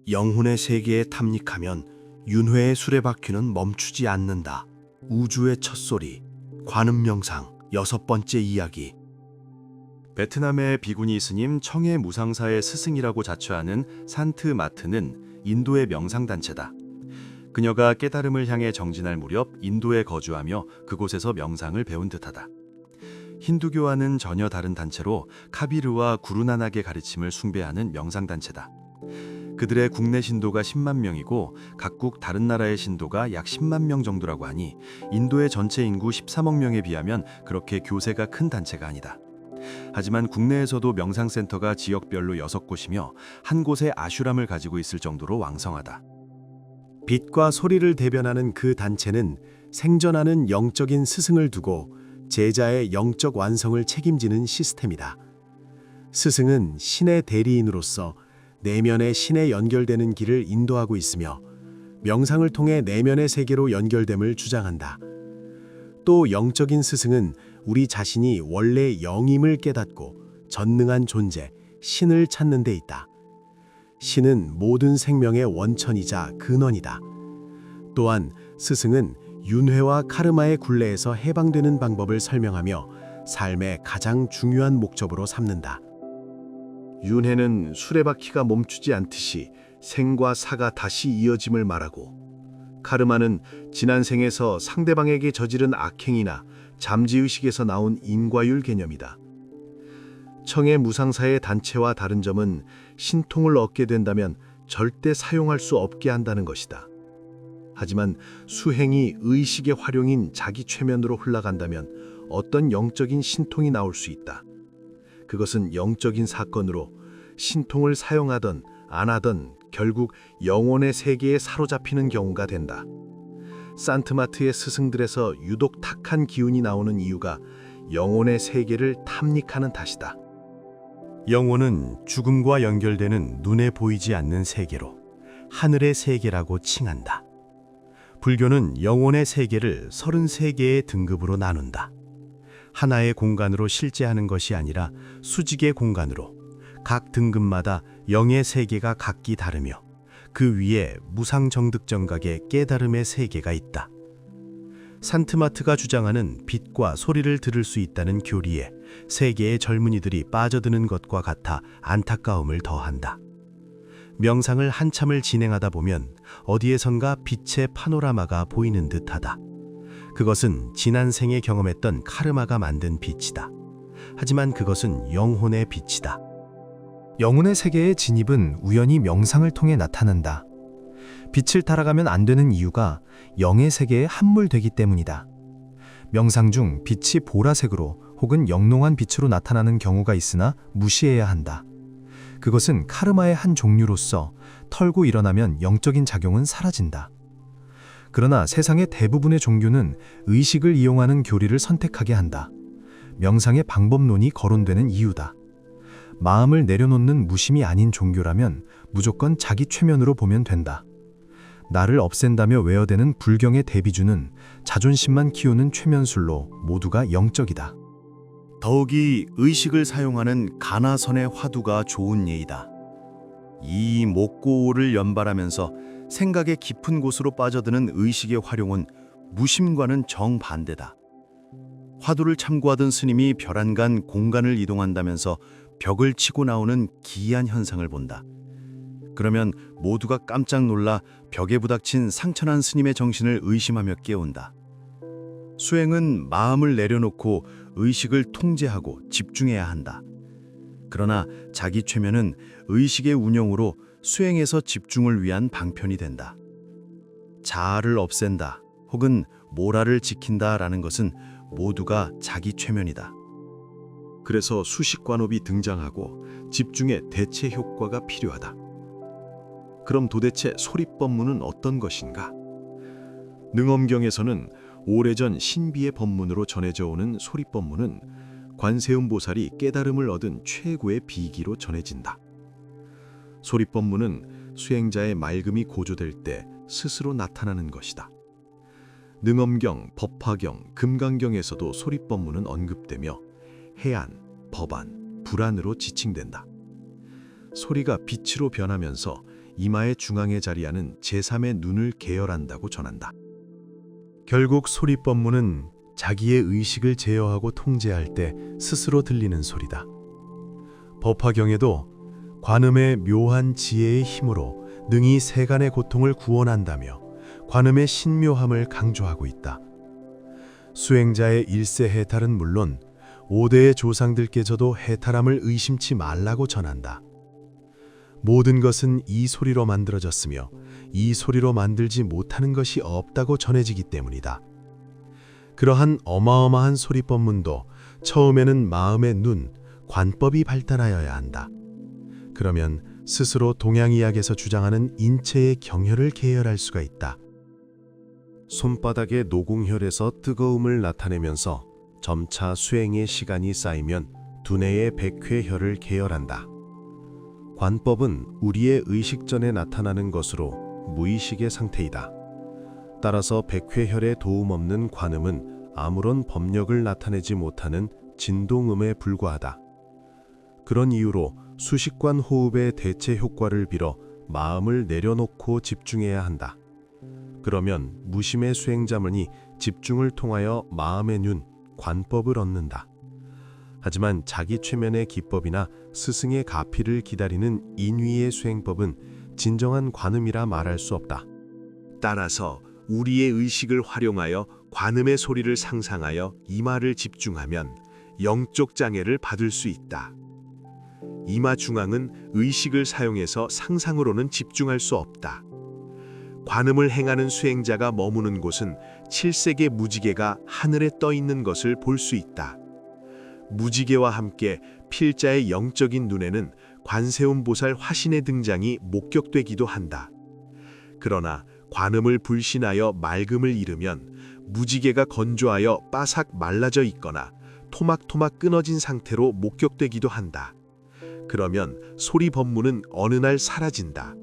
영혼의 세계에 탐닉하면 윤회의 수레바퀴는 멈추지 않는다. 우주의 첫소리, 관음명상, 6번째 이야기. 베트남의 비구니 스님 청해 무상사의 스승이라고 자처하는 산트 마트는 인도의 명상단체다. 그녀가 깨달음을 향해 정진할 무렵 인도에 거주하며 그곳에서 명상을 배운 듯하다. 힌두교와는 전혀 다른 단체로 카비르와 구루나낙의 가르침을 숭배하는 명상단체다. 그들의 국내 신도가 10만 명이고 각국 다른 나라의 신도가 약 10만 명 정도라고 하니 인도의 전체 인구 13억 명에 비하면 그렇게 교세가 큰 단체가 아니다. 하지만 국내에서도 명상센터가 지역별로 6곳이며 한 곳에 아슈람을 가지고 있을 정도로 왕성하다. 빛과 소리를 대변하는 그 단체는 생전하는 영적인 스승을 두고 제자의 영적 완성을 책임지는 시스템이다. 스승은 신의 대리인으로서 내면의 신에 연결되는 길을 인도하고 있으며 명상을 통해 내면의 세계로 연결됨을 주장한다. 또 영적인 스승은 우리 자신이 원래 영임을 깨닫고 전능한 존재, 신을 찾는 데 있다. 신은 모든 생명의 원천이자 근원이다. 또한 스승은 윤회와 카르마의 굴레에서 해방되는 방법을 설명하며 삶의 가장 중요한 목적으로 삼는다. 윤회는 수레바퀴가 멈추지 않듯이 생과 사가 다시 이어짐을 말하고, 카르마는 지난 생에서 상대방에게 저지른 악행이나 잠재의식에서 나온 인과율 개념이다. 청해 무상사의 단체와 다른 점은 신통을 얻게 된다면 절대 사용할 수 없게 한다는 것이다. 하지만 수행이 의식의 활용인 자기 최면으로 흘러간다면 어떤 영적인 신통이 나올 수 있다. 그것은 영적인 사건으로 신통을 사용하던 안 하던 결국 영혼의 세계에 사로잡히는 경우가 된다. 산트마트의 스승들에서 유독 탁한 기운이 나오는 이유가 영혼의 세계를 탐닉하는 탓이다. 영혼은 죽음과 연결되는 눈에 보이지 않는 세계로 하늘의 세계라고 칭한다. 불교는 영혼의 세계를 33개의 등급으로 나눈다. 하나의 공간으로 실제하는 것이 아니라 수직의 공간으로 각 등급마다 영의 세계가 각기 다르며 그 위에 무상정득정각의 깨달음의 세계가 있다. 산트마트가 주장하는 빛과 소리를 들을 수 있다는 교리에 세계의 젊은이들이 빠져드는 것과 같아 안타까움을 더한다. 명상을 한참을 진행하다 보면 어디에선가 빛의 파노라마가 보이는 듯하다. 그것은 지난 생에 경험했던 카르마가 만든 빛이다. 하지만 그것은 영혼의 빛이다. 영혼의 세계의 진입은 우연히 명상을 통해 나타난다. 빛을 따라가면 안 되는 이유가 영의 세계에 함몰되기 때문이다. 명상 중 빛이 보라색으로 혹은 영롱한 빛으로 나타나는 경우가 있으나 무시해야 한다. 그것은 카르마의 한 종류로서 털고 일어나면 영적인 작용은 사라진다. 그러나 세상의 대부분의 종교는 의식을 이용하는 교리를 선택하게 한다. 명상의 방법론이 거론되는 이유다. 마음을 내려놓는 무심이 아닌 종교라면 무조건 자기 최면으로 보면 된다. 나를 없앤다며 외어대는 불경의 대비주는 자존심만 키우는 최면술로 모두가 영적이다. 더욱이 의식을 사용하는 가나선의 화두가 좋은 예이다. 이 목고를 연발하면서 생각의 깊은 곳으로 빠져드는 의식의 활용은 무심과는 정반대다. 화두를 참고하던 스님이 별안간 공간을 이동한다면서 벽을 치고 나오는 기이한 현상을 본다. 그러면 모두가 깜짝 놀라 벽에 부닥친 상처난 스님의 정신을 의심하며 깨운다. 수행은 마음을 내려놓고 의식을 통제하고 집중해야 한다. 그러나 자기 최면은 의식의 운용으로 수행에서 집중을 위한 방편이 된다. 자아를 없앤다 혹은 모라를 지킨다라는 것은 모두가 자기 최면이다. 그래서 수식관업이 등장하고 집중의 대체 효과가 필요하다. 그럼 도대체 소립법문은 어떤 것인가? 능엄경에서는 오래전 신비의 법문으로 전해져 오는 소립법문은 관세음보살이 깨달음을 얻은 최고의 비기로 전해진다. 소립법문은 수행자의 맑음이 고조될 때 스스로 나타나는 것이다. 능엄경, 법화경, 금강경에서도 소립법문은 언급되며 해안, 법안, 불안으로 지칭된다. 소리가 빛으로 변하면서 이마의 중앙에 자리하는 제3의 눈을 계열한다고 전한다. 결국 소리법문은 자기의 의식을 제어하고 통제할 때 스스로 들리는 소리다. 법화경에도 관음의 묘한 지혜의 힘으로 능히 세간의 고통을 구원한다며 관음의 신묘함을 강조하고 있다. 수행자의 일세 해탈은 물론 5대의 조상들께서도 해탈함을 의심치 말라고 전한다. 모든 것은 이 소리로 만들어졌으며 이 소리로 만들지 못하는 것이 없다고 전해지기 때문이다. 그러한 어마어마한 소리법문도 처음에는 마음의 눈, 관법이 발달하여야 한다. 그러면 스스로 동양의학에서 주장하는 인체의 경혈을 계열할 수가 있다. 손바닥의 노공혈에서 뜨거움을 나타내면서 점차 수행의 시간이 쌓이면 두뇌의 백회혈을 계열한다. 관법은 우리의 의식 전에 나타나는 것으로 무의식의 상태이다. 따라서 백회혈에 도움 없는 관음은 아무런 법력을 나타내지 못하는 진동음에 불과하다. 그런 이유로 수식관 호흡의 대체 효과를 빌어 마음을 내려놓고 집중해야 한다. 그러면 무심의 수행자문이 집중을 통하여 마음의 눈, 관법을 얻는다. 하지만 자기 최면의 기법이나 스승의 가피를 기다리는 인위의 수행법은 진정한 관음이라 말할 수 없다. 따라서 우리의 의식을 활용하여 관음의 소리를 상상하여 이마를 집중하면 영적 장애를 받을 수 있다. 이마 중앙은 의식을 사용해서 상상으로는 집중할 수 없다. 관음을 행하는 수행자가 머무는 곳은 7색의 무지개가 하늘에 떠 있는 것을 볼 수 있다. 무지개와 함께 필자의 영적인 눈에는 관세음보살 화신의 등장이 목격되기도 한다. 그러나 관음을 불신하여 맑음을 잃으면 무지개가 건조하여 바삭 말라져 있거나 토막토막 끊어진 상태로 목격되기도 한다. 그러면 소리 법문은 어느 날 사라진다.